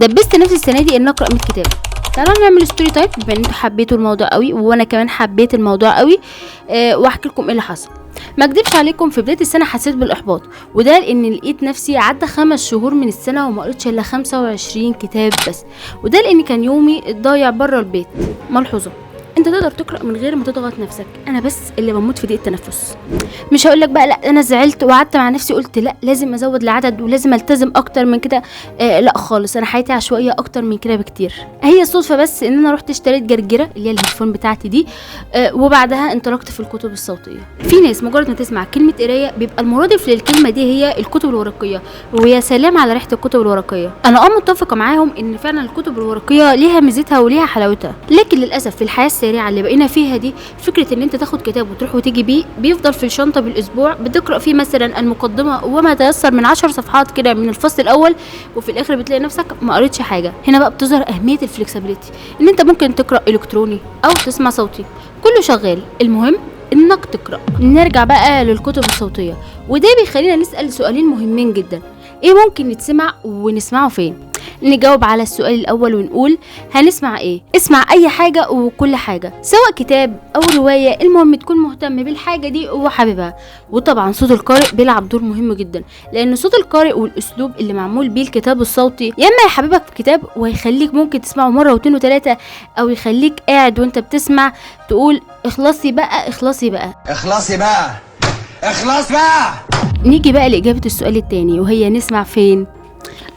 دبست نفسي السنه دي ان اقرا 100 كتاب. تعالوا نعمل ستوري تايم بما ان انتوا حبيتوا الموضوع قوي وانا كمان حبيت الموضوع قوي. واحكي لكم ايه اللي حصل. ما اكدبش عليكم، في بدايه السنه حسيت بالاحباط، وده لان لقيت نفسي عدى 5 شهور من السنه وما قريتش الا 25 كتاب بس، وده لان كان يومي ضايع بره البيت. ملحوظه، انت تقدر تقرا من غير ما تضغط نفسك، انا بس اللي بموت في ضيق التنفس. مش هقول لك بقى لا انا زعلت وقعدت مع نفسي قلت لا لازم ازود العدد ولازم التزم اكتر من كده. لا خالص، انا حياتي عشوائيه اكتر من كده بكتير. هي الصدفه بس ان انا رحت اشتريت جرجره اللي هي الهيدفون بتاعتي دي، وبعدها انطلقت في الكتب الصوتيه. في ناس مجرد ما تسمع كلمه قرايه بيبقى المرادف للكلمه دي هي الكتب الورقيه، ويا سلام على ريحه الكتب الورقيه. انا متفقه معاهم ان فعلا الكتب الورقيه ليها ميزتها وليها حلاوتها، لكن للاسف في الحياه السريعه اللي بقينا فيها دي، فكره ان انت تاخد كتاب وتروح وتيجي بيه بيفضل في الشنطه بالاسبوع، بتقرا فيه مثلا المقدمه وما تيسر من 10 صفحات كده من الفصل الاول، وفي الاخر بتلاقي نفسك ما قريتش حاجه. هنا بقى بتظهر اهميه الفلكسبيليتي، ان انت ممكن تقرا الكتروني او تسمع صوتي، كله شغال، المهم انك تقرا. نرجع بقى للكتب الصوتيه، وده بيخلينا نسال سؤالين مهمين جدا. ايه ممكن نتسمع ونسمعه فين؟ نجاوب على السؤال الاول ونقول هنسمع ايه؟ اسمع اي حاجه وكل حاجه، سواء كتاب او روايه، المهم تكون مهتم بالحاجه دي وحاببها. وطبعا صوت القارئ بيلعب دور مهم جدا، لان صوت القارئ والاسلوب اللي معمول بيه الكتاب الصوتي يا اما يحببك في كتاب ويخليك ممكن تسمعه مره واثنين وثلاثه، او يخليك قاعد وانت بتسمع تقول اخلصي بقى اخلصي بقى اخلصي بقى اخلص بقى. نيجي بقى لاجابه السؤال التاني، وهي نسمع فين؟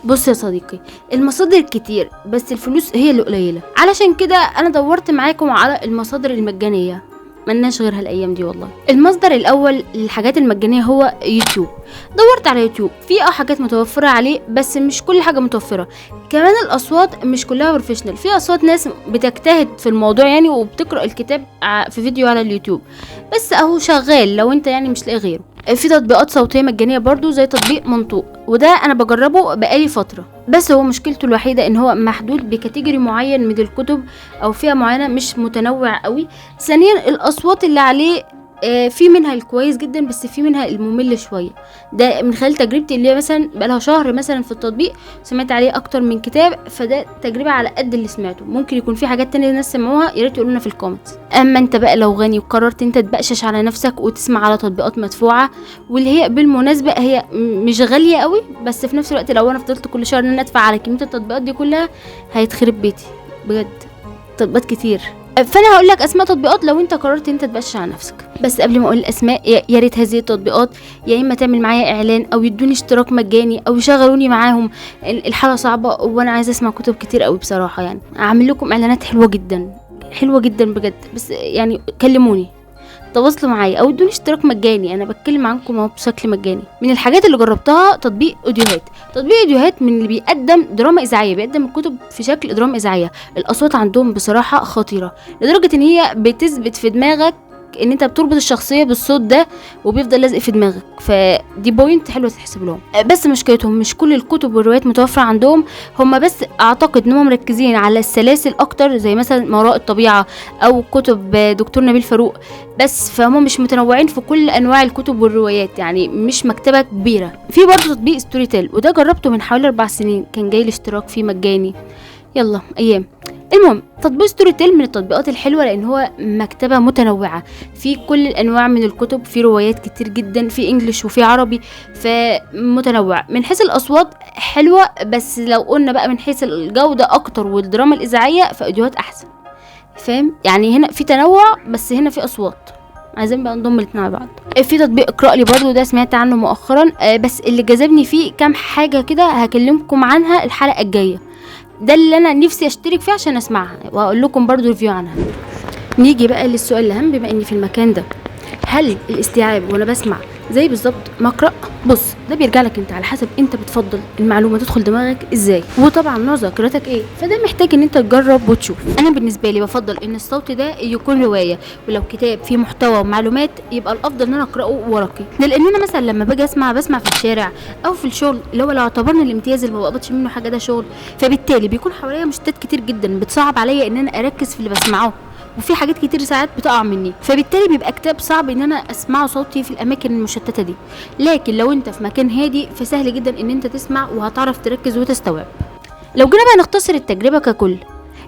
بص يا صديقي، المصادر كتير بس الفلوس هي اللي قليله، علشان كده انا دورت معاكم على المصادر المجانيه، ملناش غيرها الايام دي والله. المصدر الاول للحاجات المجانيه هو يوتيوب. دورت على يوتيوب، في حاجات متوفره عليه بس مش كل حاجه متوفره، كمان الاصوات مش كلها بروفيشنال، في اصوات ناس بتجتهد في الموضوع يعني وبتقرا الكتاب في فيديو على اليوتيوب، بس اهو شغال لو انت يعني مش لاقي غيره. في تطبيقات صوتيه مجانيه برضو زي تطبيق منطوق، وده انا بجربه بقالي فتره، بس هو مشكلته الوحيده ان هو محدود بكاتيجوري معين من الكتب او فئه معينه، مش متنوع قوي. ثانيا الاصوات اللي عليه في منها الكويس جدا بس في منها الممل شويه، ده من خلال تجربتي اللي هي مثلا بقالها شهر مثلا في التطبيق، سمعت عليه اكتر من كتاب، فده تجربه على قد اللي سمعته، ممكن يكون في حاجات تانية الناس سمعوها يا ريت يقولوا لنا في الكومنتس. اما انت بقى لو غني وقررت انت تبقشش على نفسك وتسمع على تطبيقات مدفوعه، واللي هي بالمناسبه هي مش غاليه قوي، بس في نفس الوقت لو انا فضلت كل شهر ان انا ادفع على كميه التطبيقات دي كلها هيتخرب بيتي بجد، تطبيقات كتير. فانا هقول لك اسماء تطبيقات لو انت قررت انت تبقشش على نفسك، بس قبل ما اقول الاسماء يا ريت هذه التطبيقات يا اما تعمل معايا اعلان او يدوني اشتراك مجاني او يشغلوني معاهم، الحاله صعبه وانا عايزه اسمع كتب كتير قوي بصراحه، يعني اعمل لكم اعلانات حلوه جدا حلوه جدا بجد، بس يعني كلموني تواصلوا معايا او ادوني اشتراك مجاني، انا بتكلم عنكم اهو بشكل مجاني. من الحاجات اللي جربتها تطبيق اوديوهات. تطبيق اوديوهات من اللي بيقدم دراما اذاعيه، بيقدم الكتب في شكل دراما اذاعيه، الاصوات عندهم بصراحه خطيره لدرجه ان هي بتثبت في دماغك ان انت بتربط الشخصيه بالصوت ده وبيفضل لازق في دماغك، فدي بوينت حلوه تحسب لهم. بس مشكلتهم مش كل الكتب والروايات متوفره عندهم، هم بس اعتقد انهم مركزين على السلاسل اكتر، زي مثلا ما وراء الطبيعه او كتب دكتور نبيل فاروق بس، فهم مش متنوعين في كل انواع الكتب والروايات، يعني مش مكتبه كبيره. في برضه تطبيق ستوري تيل، وده جربته من حوالي 4 سنين، كان جاي الاشتراك فيه مجاني، يلا ايام. المهم تطبيق ستوري تيل من التطبيقات الحلوه لان هو مكتبه متنوعه في كل الانواع من الكتب، في روايات كتير جدا، في انجليش وفي عربي، فمتنوع. من حيث الاصوات حلوه، بس لو قلنا بقى من حيث الجوده اكتر والدراما الاذاعيه فاوديوهات احسن، فاهم يعني؟ هنا في تنوع بس هنا في اصوات، عايزين بقى نضم الاثنين مع بعض. في تطبيق اقرا لي برضو، ده سمعت عنه مؤخرا، بس اللي جذبني فيه كام حاجه كده هكلمكم عنها الحلقه الجايه، ده اللي انا نفسي اشترك فيه عشان اسمعها واقول لكم برضو ريفيو عنها. نيجي بقى للسؤال الاهم بما اني في المكان ده، هل الاستيعاب وانا بسمع زي بالظبط ما اقرا؟ بص ده بيرجع لك انت، على حسب انت بتفضل المعلومه تدخل دماغك ازاي، وطبعا نوع ذاكرتك ايه، فده محتاج ان انت تجرب وتشوف. انا بالنسبه لي بفضل ان الصوت ده يكون روايه، ولو كتاب فيه محتوى ومعلومات يبقى الافضل ان انا اقراه ورقي، لان انا مثلا لما باجي بسمع في الشارع او في الشغل، اللي هو لو اعتبرنا الامتياز اللي ما بقبضش منه حاجه ده شغل، فبالتالي بيكون حواليا مشتتات كتير جدا بتصعب عليا ان انا اركز في اللي بسمعه، وفي حاجات كتير ساعات بتقع مني، فبالتالي بيبقى كتاب صعب ان انا اسمعه صوتي في الاماكن المشتته دي. لكن لو انت في مكان هادي فسهل جدا ان انت تسمع وهتعرف تركز وتستوعب. لو جينا بقى نختصر التجربة ككل،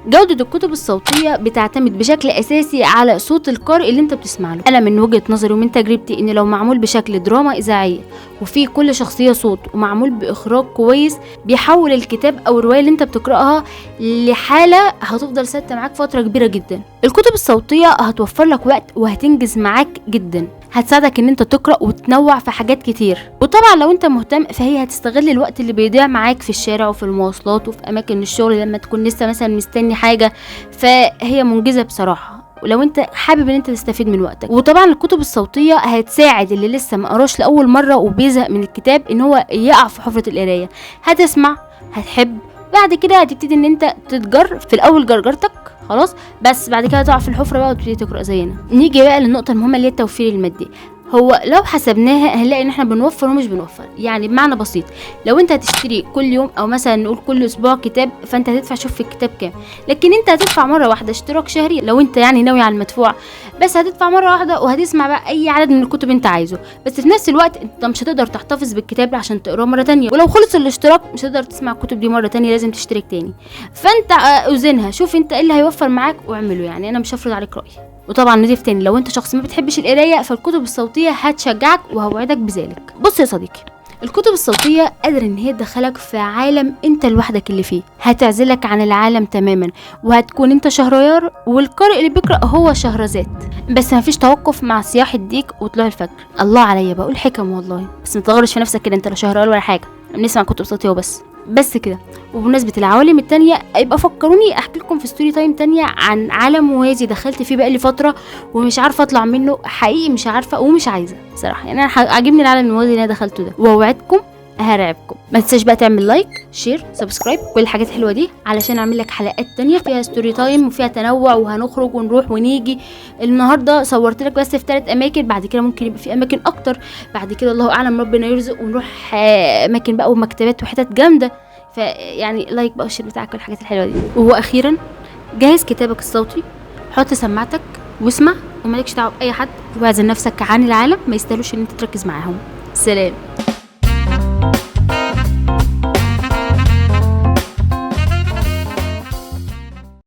جودة الكتب الصوتية بتعتمد بشكل أساسي على صوت القارئ اللي انت بتسمع له. أنا من وجهة نظري ومن تجربتي إن لو معمول بشكل دراما إذاعية وفي كل شخصية صوت ومعمول بإخراج كويس، بيحول الكتاب أو الرواية اللي انت بتقرأها لحالة هتفضل ثابتة معاك فترة كبيرة جدا. الكتب الصوتية هتوفر لك وقت وهتنجز معاك جدا، هتساعدك ان انت تقرأ وتنوع في حاجات كتير. وطبعا لو انت مهتم فهي هتستغل الوقت اللي بيضيع معاك في الشارع وفي المواصلات وفي اماكن الشغل لما تكون لسه مثلا مستني حاجة، فهي منجزة بصراحة ولو انت حابب ان انت تستفيد من وقتك. وطبعا الكتب الصوتية هتساعد اللي لسه ما قراش لاول مرة وبيزهق من الكتاب ان هو يقع في حفرة القراية. هتسمع، هتحب، بعد كده هتبتدي ان انت تتجر في الاول جرجرتك خلاص، بس بعد كده تقع في الحفرة بقى وتبتدي تقرأ زينا. نيجي بقى للنقطة المهمة اللي هي التوفير المادي. هو لو حسبناها هنلاقي ان احنا بنوفر ومش بنوفر. يعني بمعنى بسيط، لو انت هتشتري كل يوم او مثلا نقول كل اسبوع كتاب، فانت هتدفع، شوف في الكتاب كام، لكن انت هتدفع مره واحده اشتراك شهري لو انت يعني ناوي على المدفوع، بس هتدفع مره واحده وهتسمع بقى اي عدد من الكتب انت عايزه. بس في نفس الوقت انت مش هتقدر تحتفظ بالكتاب عشان تقراه مره تانية، ولو خلص الاشتراك مش هتقدر تسمع الكتب دي مره تانية، لازم تشترك تاني. فانت اوزنها، شوف انت ايه اللي هيوفر معاك واعمله. يعني انا مش هفرض عليك رايي. وطبعا نضيف تاني، لو انت شخص ما بتحبش القرايه فالكتب الصوتيه هتشجعك وهوعدك بذلك. بص يا صديقي، الكتب الصوتيه قادره ان هي تدخلك في عالم انت لوحدك اللي فيه، هتعزلك عن العالم تماما، وهتكون انت شهريار والقارئ اللي بيقرا هو شهرزاد. بس مفيش توقف مع صياح الديك وطلوع الفجر. الله عليا بقول حكم والله، بس ما تغرش في نفسك كده، انت لا شهريار ولا حاجه، بنسمع كتب صوتيه وبس كده. وبمناسبة العوالم التانية، يبقى فكروني احكي لكم في ستوري تايم تانية عن عالم موازي دخلت فيه بقالي فترة ومش عارفة اطلع منه، حقيقي مش عارفة ومش عايزة صراحة. يعني انا عاجبني العالم الموازي اللي انا دخلته ده، واوعدكم هرعبكم. ما تنساش بقى تعمل لايك، شير، سبسكرايب، كل الحاجات الحلوه دي، علشان اعمل لك حلقات تانية فيها ستوري تايم وفيها تنوع، وهنخرج ونروح ونيجي. النهارده صورت لك بس في 3 اماكن، بعد كده ممكن يبقى في اماكن اكتر، بعد كده الله اعلم ربنا يرزق ونروح اماكن بقى ومكتبات وحتت جامده. فيعني لايك بقى والشير بتاعك والحاجات الحلوه دي. واخيرا جهز كتابك الصوتي، حط سماعتك واسمع، ومالكش دعوه باي حد، واعزل نفسك عن العالم، ما يستاهلوش ان انت تركز معاهم. سلام.